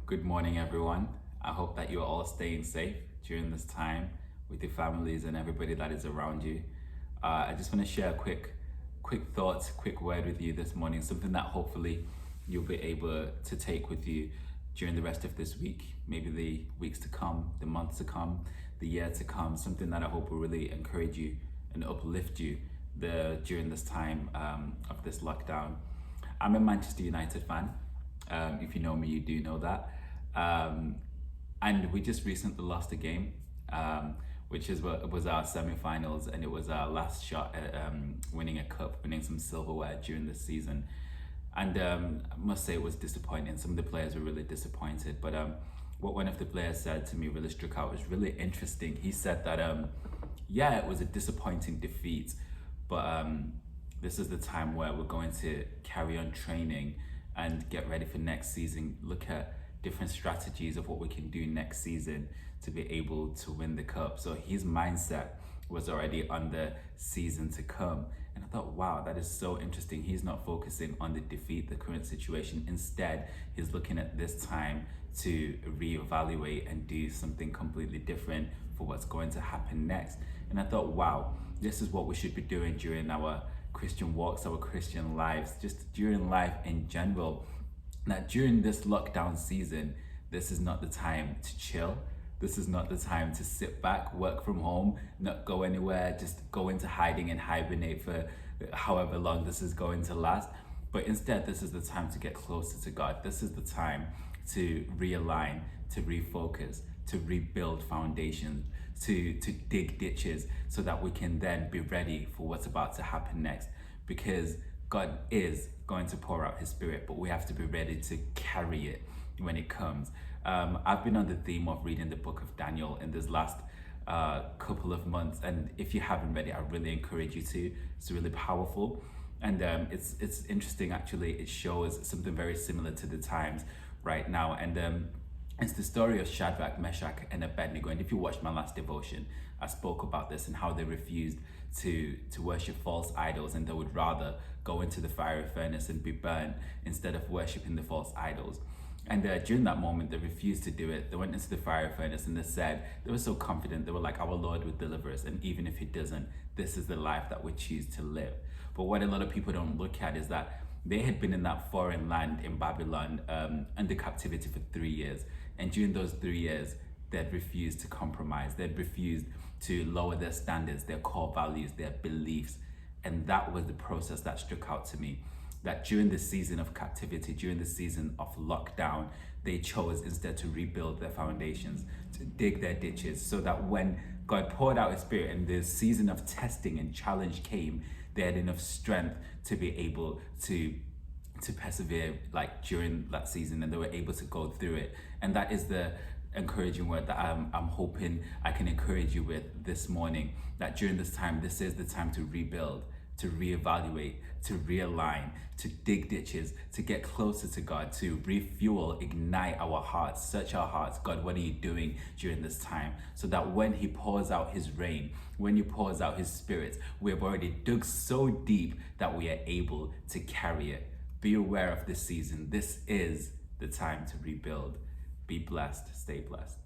Good morning, everyone. I hope that you're all staying safe during this time with your families and everybody that is around you. I just want to share a quick thoughts, quick word with you this morning, something that hopefully you'll be able to take with you during the rest of this week, maybe the weeks to come, the months to come, the year to come, something that I hope will really encourage you and uplift you during this time of this lockdown. I'm a Manchester United fan. If you know me, you do know that. And we just recently lost a game, which was our semi-finals, and it was our last shot at winning a cup, winning some silverware during the season. And I must say it was disappointing. Some of the players were really disappointed. But what one of the players said to me really struck out. It was really interesting. He said that, yeah, it was a disappointing defeat, but this is the time where we're going to carry on training and get ready for next season, look at different strategies of what we can do next season to be able to win the cup. So his mindset was already on the season to come. And I thought, wow, that is so interesting. He's not focusing on the defeat, the current situation. Instead, he's looking at this time to reevaluate and do something completely different for what's going to happen next. And I thought, wow, this is what we should be doing during our Christian walks, our Christian lives, just during life in general. That during this lockdown season, this is not the time to chill. This is not the time to sit back, work from home, not go anywhere, just go into hiding and hibernate for however long this is going to last. But instead, this is the time to get closer to God. This is the time to realign, to refocus, to rebuild foundations, to dig ditches so that we can then be ready for what's about to happen next. Because God is going to pour out his spirit, but we have to be ready to carry it when it comes. I've been on the theme of reading the book of Daniel in this last couple of months, and if you haven't read it, I really encourage you to. It's really powerful, and it's interesting actually. It shows something very similar to the times right now, and it's the story of Shadrach, Meshach, and Abednego. And if you watched my last devotion, I spoke about this and how they refused to worship false idols, and they would rather go into the fiery furnace and be burned instead of worshiping the false idols. And during that moment, they refused to do it. They went into the fiery furnace and they were so confident. They were like, our Lord will deliver us. And even if he doesn't, this is the life that we choose to live. But what a lot of people don't look at is that they had been in that foreign land in Babylon under captivity for 3 years. And during those 3 years, they'd refused to compromise. They'd refused to lower their standards, their core values, their beliefs. And that was the process that struck out to me. That during the season of captivity, during the season of lockdown, they chose instead to rebuild their foundations, to dig their ditches, so that when God poured out his spirit and the season of testing and challenge came, they had enough strength to be able to persevere like during that season, and they were able to go through it. And that is the encouraging word that I'm hoping I can encourage you with this morning, that during this time, this is the time to rebuild, to reevaluate, to realign, to dig ditches, to get closer to God, to refuel, ignite our hearts, search our hearts. God, what are you doing during this time? So that when he pours out his rain, when he pours out his spirit, we have already dug so deep that we are able to carry it. Be aware of this season. This is the time to rebuild. Be blessed. Stay blessed.